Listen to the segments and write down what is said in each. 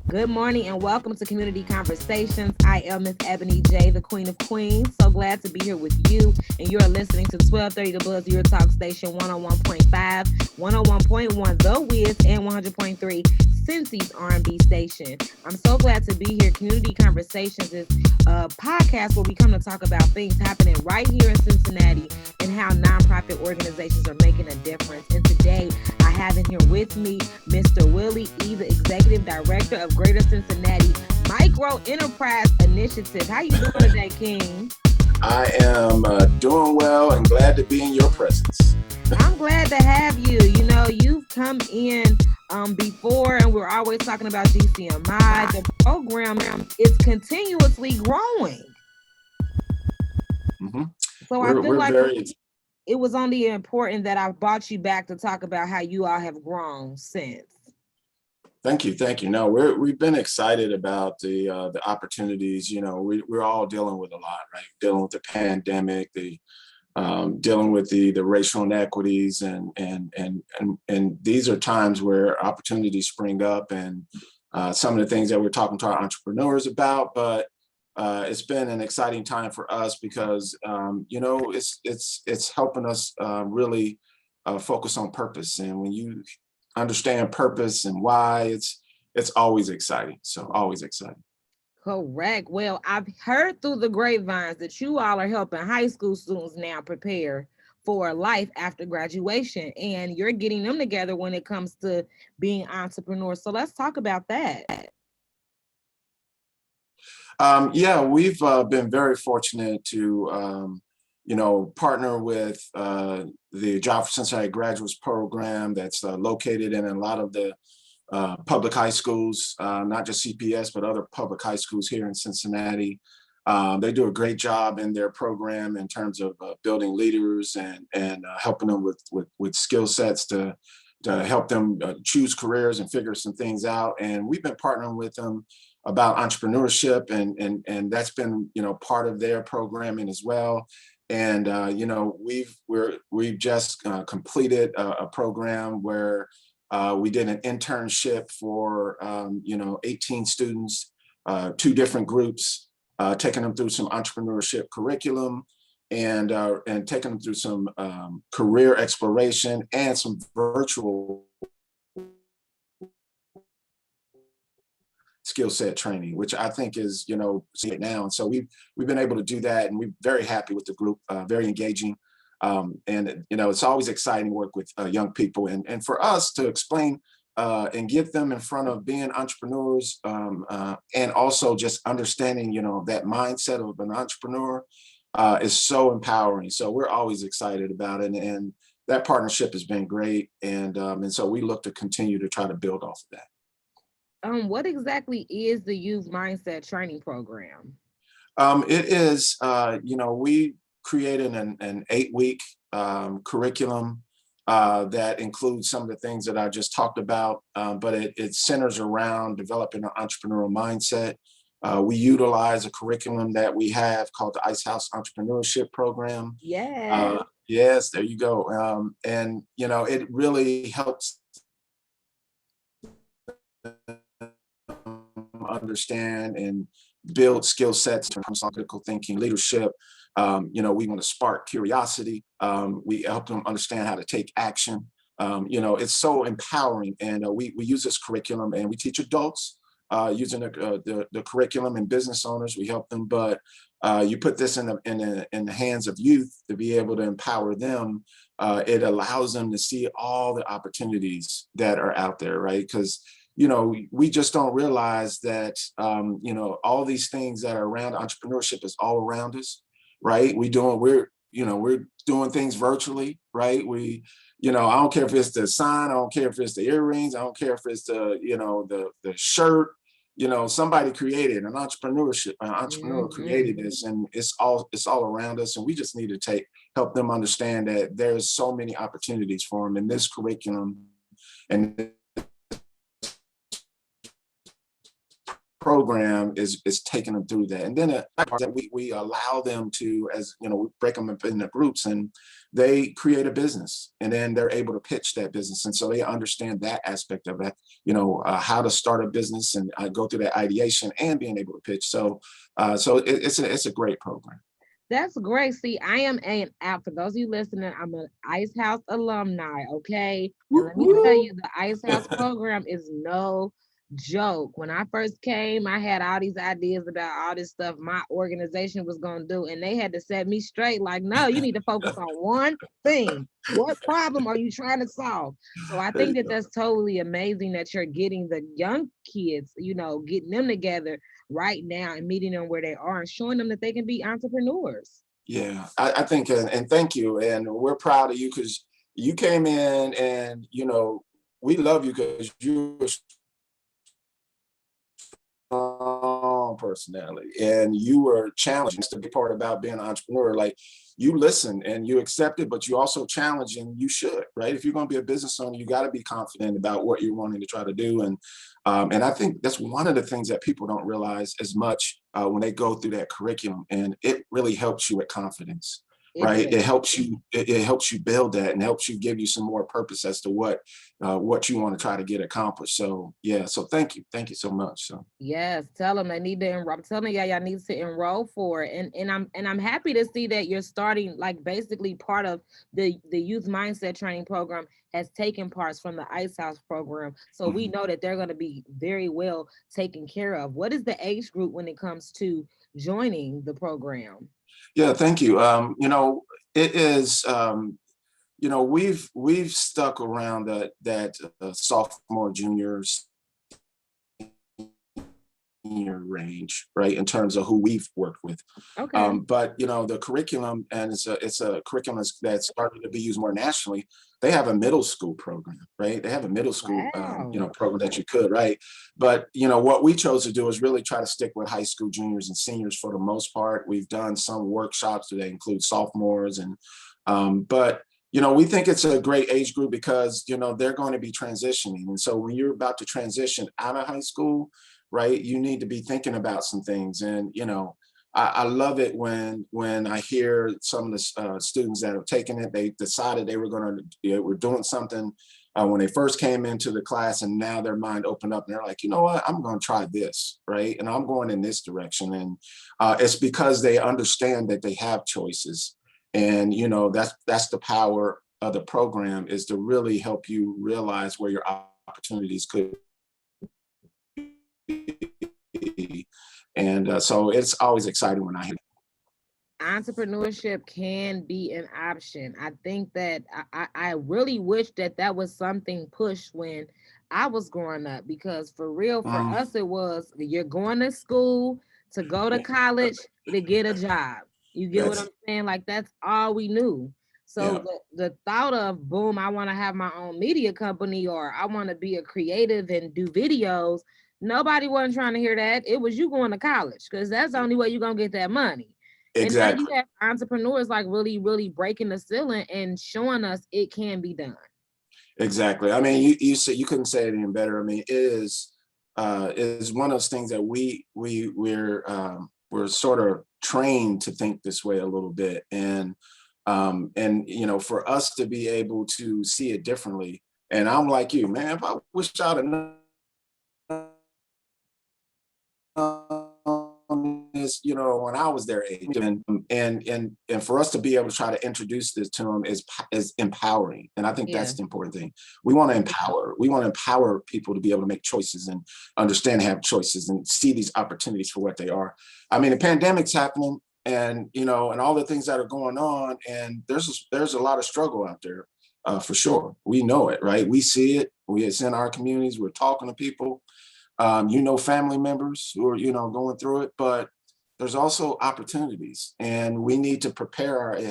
Good morning and welcome to Community Conversations. I am Miss Ebony J, the Queen of Queens. So glad to be here with you. And you're listening to 1230 The Buzz, your talk station 101.5, 101.1 The Wiz, and 100.3 Cincy's R&B station. I'm so glad to be here. Community Conversations is a podcast where we come to talk about things happening right here in Cincinnati and how nonprofit organizations are making a difference. And today I have in here with me Mr. Willie E., the Executive Director of Greater Cincinnati Micro Enterprise Initiative. How you doing today, King? I am doing well and glad to be in your presence. I'm glad to have you. You know, you've come in before, and we're always talking about GCMI. The program is continuously growing. hmm So I feel we're like very it was only important that I brought you back to talk about how you all have grown since. thank you. No, we've been excited about the opportunities. You know, we're all dealing with a lot, right? Dealing with the pandemic, the dealing with the racial inequities, and these are times where opportunities spring up, and some of the things that we're talking to our entrepreneurs about. But it's been an exciting time for us because you know it's helping us really focus on purpose. And when you understand purpose and why, it's always exciting. So always exciting. Correct. Well, I've heard through the grapevines that you all are helping high school students now prepare for life after graduation, and you're getting them together when it comes to being entrepreneurs. So let's talk about that. Yeah, we've been very fortunate to, you know, partner with the Job for Cincinnati Graduates Program that's located in a lot of the public high schools, not just CPS, but other public high schools here in Cincinnati. They do a great job in their program in terms of building leaders and helping them with skill sets to help them choose careers and figure some things out. And we've been partnering with them about entrepreneurship, and that's been, you know, part of their programming as well. And you know, we've just completed a program where we did an internship for you know, 18 students, two different groups, taking them through some entrepreneurship curriculum and taking them through some career exploration and some virtual skill set training, which I think is, you know, see it now. And so we've been able to do that, and we're very happy with the group, very engaging. And you know, it's always exciting to work with young people, and for us to explain and get them in front of being entrepreneurs, and also just understanding, you know, that mindset of an entrepreneur is so empowering. So we're always excited about it, and that partnership has been great. And so we look to continue to try to build off of that. What exactly is the youth mindset training program? It is, you know, we created an 8-week curriculum that includes some of the things that I just talked about, but it centers around developing an entrepreneurial mindset. We utilize a curriculum that we have called the Ice House Entrepreneurship Program. Yes. Yes, there you go. And, you know, it really helps understand and build skill sets in terms of critical thinking, leadership. You know, we want to spark curiosity. We help them understand how to take action. You know, it's so empowering. And we use this curriculum, and we teach adults using the curriculum, and business owners. We help them, but you put this in the hands of youth to be able to empower them. It allows them to see all the opportunities that are out there, right? Because you know, we just don't realize that, you know, all these things that are around entrepreneurship is all around us, right? We're doing things virtually, right? You know, I don't care if it's the sign, I don't care if it's the earrings, I don't care if it's the, you know, the shirt, you know, somebody created an entrepreneur created Mhm. this, and it's all around us. And we just need to help them understand that there's so many opportunities for them in this curriculum and program is taking them through that. And then we allow them to, as you know, we break them up into groups and they create a business, and then they're able to pitch that business. And so they understand that aspect of it, how to start a business and go through that ideation and being able to pitch. So it's a great program. That's great. See, I am an out for those of you listening. I'm an Ice House alumni, okay? And let me tell you, the Ice House program is no joke. When I first came, I had all these ideas about all this stuff my organization was gonna do, and they had to set me straight. Like, no, you need to focus on one thing. What problem are you trying to solve? So I There think you that go. that's totally amazing that you're getting the young kids, getting them together right now and meeting them where they are and showing them that they can be entrepreneurs. Yeah, I think, and thank you. And we're proud of you because you came in and, we love you because you're strong personality and you were challenging. That's the big part about being an entrepreneur. Like, you listen and you accept it, but you also challenge, and you should, right? If you're going to be a business owner, you got to be confident about what you're wanting to try to do. And I think that's one of the things that people don't realize as much when they go through that curriculum, and it really helps you with confidence. It Right, does. it helps you build that and helps you give you some more purpose as to what you want to try to get accomplished. So yeah, so thank you so much. So Yes, tell them they need to enroll. I'm telling y'all need to enroll for it, and I'm happy to see that you're starting like basically part of the youth mindset training program has taken parts from the Ice House program, so we mhm. know that they're going to be very well taken care of. What is the age group when it comes to joining the program? Yeah, thank you. It is. We've stuck around that sophomore, juniors senior range, right, in terms of who we've worked with. Okay. But the curriculum, and it's a curriculum that's starting to be used more nationally. They have a middle school program, right? They have a middle school, Wow. program that you could, right? But what we chose to do is really try to stick with high school juniors and seniors for the most part. We've done some workshops that include sophomores, but we think it's a great age group because they're going to be transitioning, and so when you're about to transition out of high school, right, you need to be thinking about some things. And I love it when I hear some of the students that have taken it. They decided they were doing something when they first came into the class, and now their mind opened up and they're like, you know what, I'm going to try this, right, and I'm going in this direction. And it's because they understand that they have choices. And that's the power of the program, is to really help you realize where your opportunities could be. And so it's always exciting when I hear. Entrepreneurship can be an option. I think that I really wish that that was something pushed when I was growing up, because for real, for Mm, us, it was you're going to school to go to yeah, college to get a job. You get what that's I'm saying? Like that's all we knew. So yeah, the thought of boom, I want to have my own media company or I want to be a creative and do videos. Nobody wasn't trying to hear that. It was you going to college because that's the only way you're gonna get that money. And now you exactly, have entrepreneurs like really, really breaking the ceiling and showing us it can be done. exactly. I mean, you said, you couldn't say it any better. I mean, it is one of those things that we're sort of trained to think this way a little bit. And for us to be able to see it differently. And I'm like you, man, if I wish I'd have this, when I was their age. And for us to be able to try to introduce this to them is empowering. And I think Yeah. that's the important thing. We want to empower people to be able to make choices and understand, have choices, and see these opportunities for what they are. I mean, the pandemic's happening, and all the things that are going on, and there's a lot of struggle out there, for sure. We know it, right? We see it. It's in our communities. We're talking to people, family members who are, going through it, but there's also opportunities, and we need to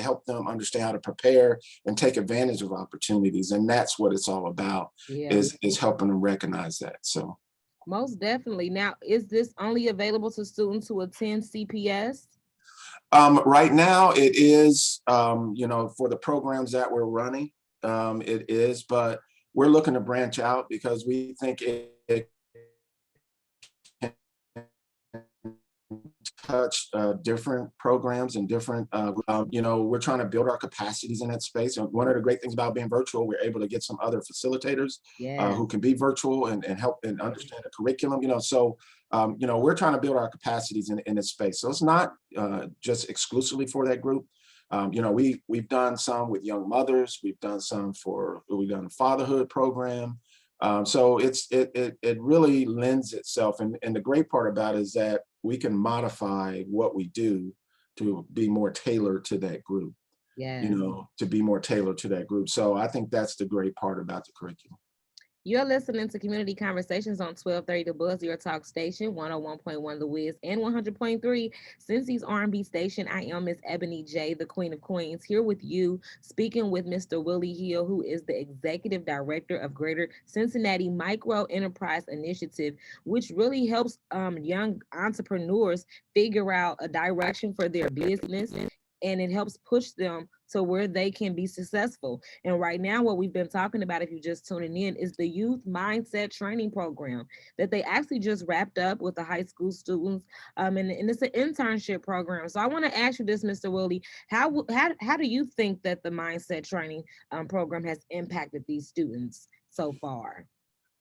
help them understand how to prepare and take advantage of opportunities. And that's what it's all about, Yeah. is helping them recognize that. So Most definitely. Now, is this only available to students who attend CPS? right now it is, for the programs that we're running, it is, but we're looking to branch out because we think it touch different programs and different, we're trying to build our capacities in that space. And one of the great things about being virtual, we're able to get some other facilitators Yes. who can be virtual and help and understand the curriculum, so, we're trying to build our capacities in this space. So it's not just exclusively for that group. We've done some with young mothers. We've done a fatherhood program. So it really lends itself. And the great part about it is that we can modify what we do to be more tailored to that group, Yes. to be more tailored to that group. So I think that's the great part about the curriculum. You're listening to Community Conversations on 1230 The Buzz, your talk station, 101.1 The Wiz, and 100.3 Cincy's R&B station. I am Miss Ebony J, the Queen of Queens, here with you, speaking with Mr. Willie Hill, who is the Executive Director of Greater Cincinnati Micro Enterprise Initiative, which really helps young entrepreneurs figure out a direction for their business, and it helps push them to where they can be successful. And right now, what we've been talking about, if you're just tuning in, is the youth mindset training program that they actually just wrapped up with the high school students. And it's an internship program. So I want to ask you this, Mr. Willie, how do you think that the mindset training program has impacted these students so far?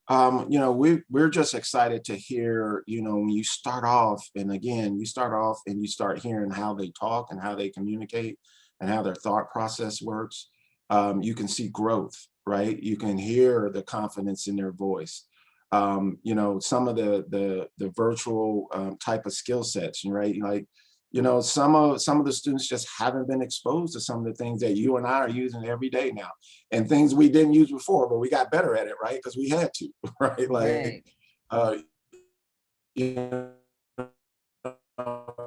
We're just excited to hear, when you start off, and again, you start off and you start hearing how they talk and how they communicate and how their thought process works. You can see growth, right? You can hear the confidence in their voice. Some of the virtual type of skill sets, right? Like, some of the students just haven't been exposed to some of the things that you and I are using every day now, and things we didn't use before, but we got better at it, right? Because we had to, right? Like, Right. uh, you know,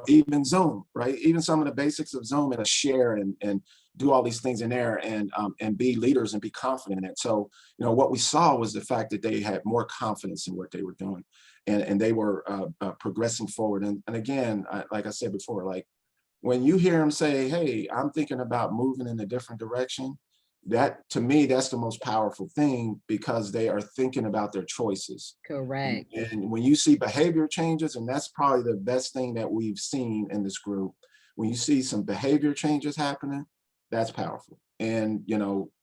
even Zoom, right? Even some of the basics of Zoom, and a share and do all these things in there, and be leaders and be confident in it. So, what we saw was the fact that they had more confidence in what they were doing, and they were progressing forward. And again, like I said before, like when you hear them say, "Hey, I'm thinking about moving in a different direction," that to me, that's the most powerful thing, because they are thinking about their choices. And, Correct. and when you see behavior changes, and that's probably the best thing that we've seen in this group, when you see some behavior changes happening, that's powerful. And,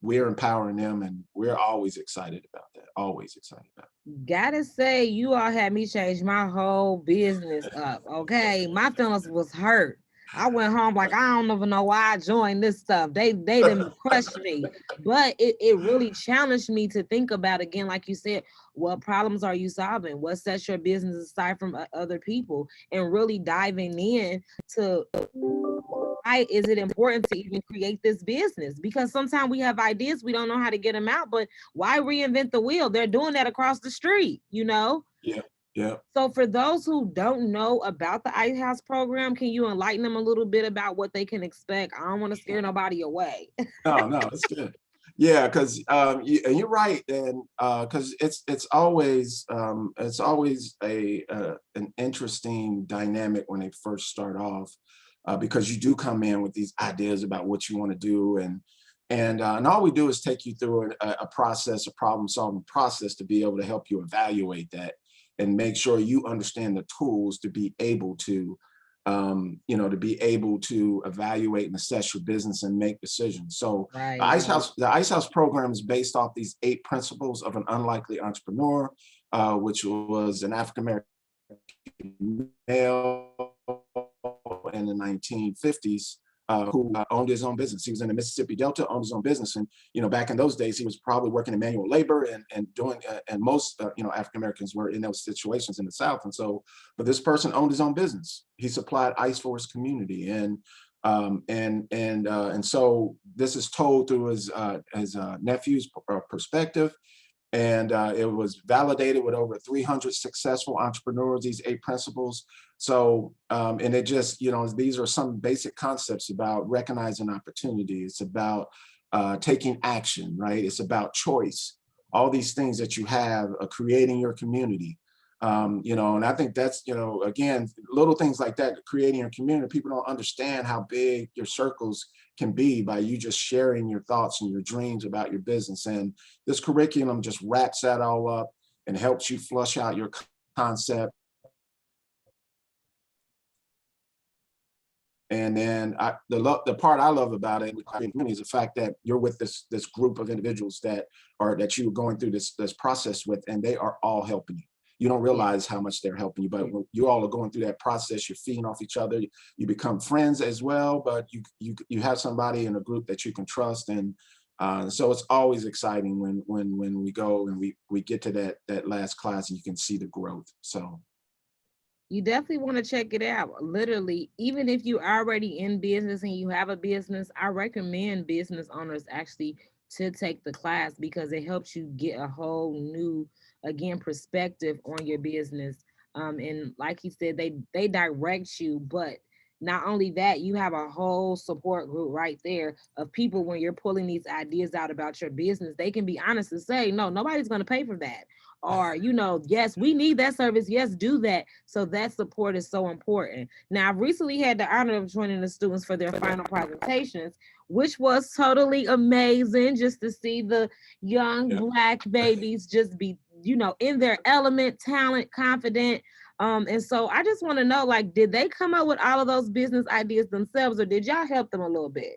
we're empowering them, and we're always excited about that, always excited about Gotta say, you all had me change my whole business up. Okay, my feelings was hurt. I went home like I don't even know why I joined this stuff. They didn't crush me, but it really challenged me to think about, again, like you said, what problems are you solving? What sets your business aside from other people, and really diving in to why is it important to even create this business? Because sometimes we have ideas, we don't know how to get them out, but why reinvent the wheel? They're doing that across the street. it. Yeah, yeah. So for those who don't know about the Ice House program, can you enlighten them a little bit about what they can expect? I don't want to scare nobody away. No, no, it's good. Yeah, because and you're right, and because it's always a an interesting dynamic when they first start off, because you do come in with these ideas about what you want to do, and all we do is take you through a process, a problem solving process, to be able to help you evaluate that and make sure you understand the tools to be able to evaluate and assess your business and make decisions. So Right. The Ice House program is based off these 8 principles of an unlikely entrepreneur, which was an African American male in the 1950s, who owned his own business. He was in the Mississippi Delta, owned his own business. And, back in those days, he was probably working in manual labor and doing, and most, African Americans were in those situations in the South. And so, but this person owned his own business. He supplied ice for his community. And so this is told through his nephew's perspective. And it was validated with over 300 successful entrepreneurs, these 8 principles. So, and it just, these are some basic concepts about recognizing opportunity. It's about taking action, right? It's about choice. All these things that you have, creating your community. And I think that's, again, little things like that, creating your community. People don't understand how big your circles can be by you just sharing your thoughts and your dreams about your business. And this curriculum just wraps that all up and helps you flush out your concept And then the part I love about it is the fact that you're with this group of individuals that you're going through this process with, and they are all helping you. You don't realize how much they're helping you, but when you all are going through that process, you're feeding off each other. You become friends as well, but you have somebody in a group that you can trust, and so it's always exciting when we go and we get to that last class and you can see the growth. So You definitely want to check it out. Literally, even if you're already in business and you have a business, I recommend business owners actually to take the class because it helps you get a whole new, again, perspective on your business. And like he said, they direct you, but not only that, you have a whole support group right there of people when you're pulling these ideas out about your business. They can be honest and say, no, nobody's going to pay for that. Or, yes, we need that service. Yes, do that. So that support is so important. Now, I've recently had the honor of joining the students for their final presentations, which was totally amazing just to see the young Black babies just be, in their element, talent, confident. And so I just want to know, like, did they come up with all of those business ideas themselves, or did y'all help them a little bit?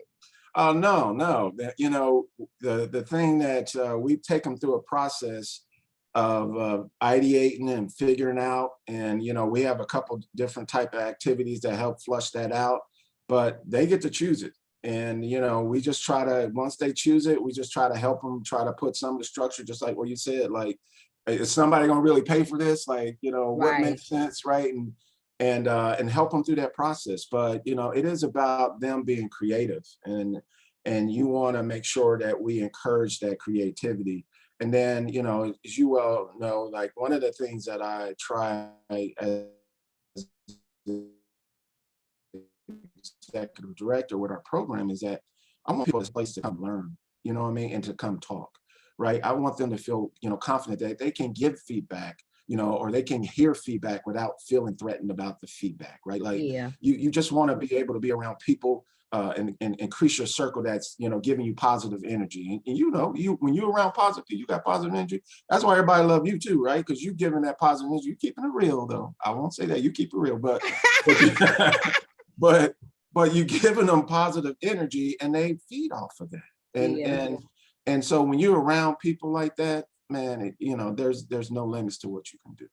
Oh, no. The thing that we take them through a process of ideating and figuring out, and we have a couple different type of activities that help flush that out, but they get to choose it. And we just try to, once they choose it, we just try to help them, try to put some of the structure, just like what you said, like, is somebody gonna really pay for this? Like, what Right. makes sense, right? And help them through that process. But it is about them being creative, and you want to make sure that we encourage that creativity. And then, as you well know, like, one of the things that I try as executive director with our program is that I want people this place to come learn, you know what I mean, and to come talk, right? I want them to feel, confident that they can give feedback, or they can hear feedback without feeling threatened about the feedback, right? Like, Yeah. you just want to be able to be around people and increase your circle that's giving you positive energy. And you when you're around positive people, you got positive energy. That's why everybody love you too, right? Because you giving that positive energy. You keeping it real, though. I won't say that you keep it real, but but but you giving them positive energy, and they feed off of that. And Yeah. and so when you're around people like that, man, there's no limits to what you can do.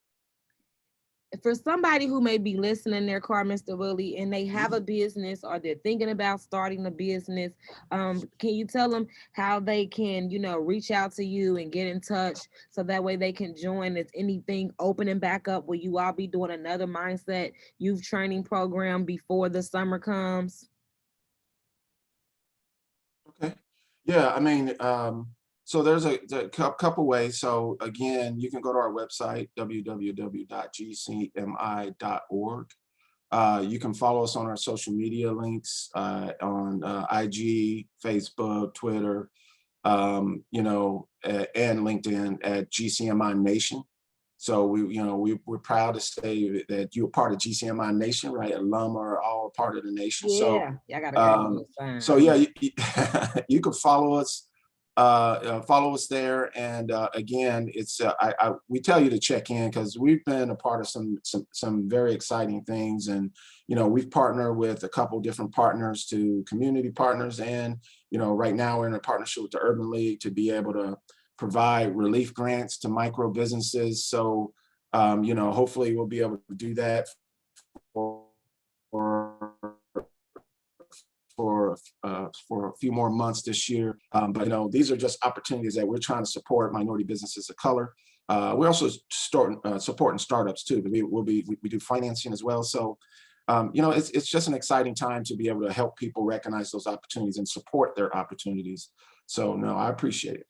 For somebody who may be listening in their car, Mr. Willie, and they have a business or they're thinking about starting a business, can you tell them how they can, reach out to you and get in touch so that way they can join? Is anything opening back up? Will you all be doing another mindset youth training program before the summer comes? Okay. Yeah, I mean, so there's a couple ways. So again, you can go to our website, www.gcmi.org. You can follow us on our social media links on IG, Facebook, Twitter, and LinkedIn at GCMI Nation. So we're proud to say that you're part of GCMI Nation, right? Alum are all part of the nation. Yeah, y'all got a great sign. So yeah, you can follow us there. And again, it's we tell you to check in because we've been a part of some very exciting things, and we've partnered with a couple different partners, to community partners, and right now we're in a partnership with the Urban League to be able to provide relief grants to micro businesses. So hopefully we'll be able to do that for for a few more months this year. But these are just opportunities that we're trying to support minority businesses of color. We're also supporting startups too. We do financing as well. So it's just an exciting time to be able to help people recognize those opportunities and support their opportunities. So no, I appreciate it.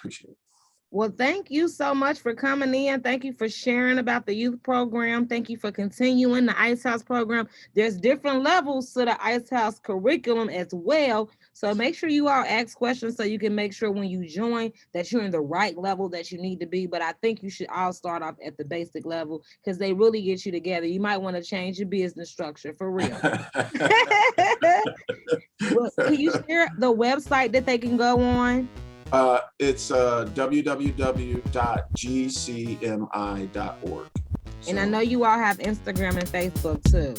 Well, thank you so much for coming in. Thank you for sharing about the youth program. Thank you for continuing the Ice House program. There's different levels to the Ice House curriculum as well. So make sure you all ask questions so you can make sure when you join that you're in the right level that you need to be. But I think you should all start off at the basic level because they really get you together. You might want to change your business structure for real. Well, can you share the website that they can go on? It's www.gcmi.org. And I know you all have Instagram and Facebook too.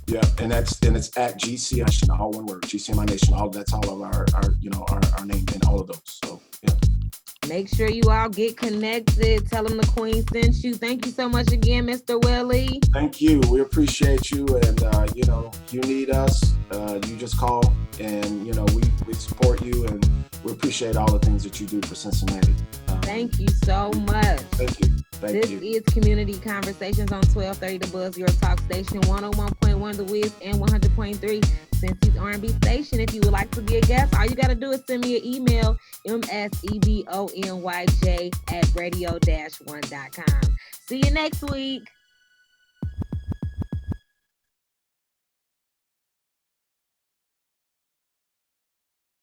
Yeah, and it's at GCMI Nation, all one word, GCMI Nation. All that's all of our our name in all of those. So yeah. Make sure you all get connected. Tell them the Queen sent you. Thank you so much again, Mr. Willie. Thank you. We appreciate you, and you need us. You just call, and we support you, and we appreciate all the things that you do for Cincinnati. Thank you so much. Thank you. Thank This you. is Community Conversations on 1230 The Buzz, your talk station, 101.1 The Wiz and 100.3 Cincy's R&B station. If you would like to be a guest, all you got to do is send me an email, msebonyj at radio-1.com. See you next week.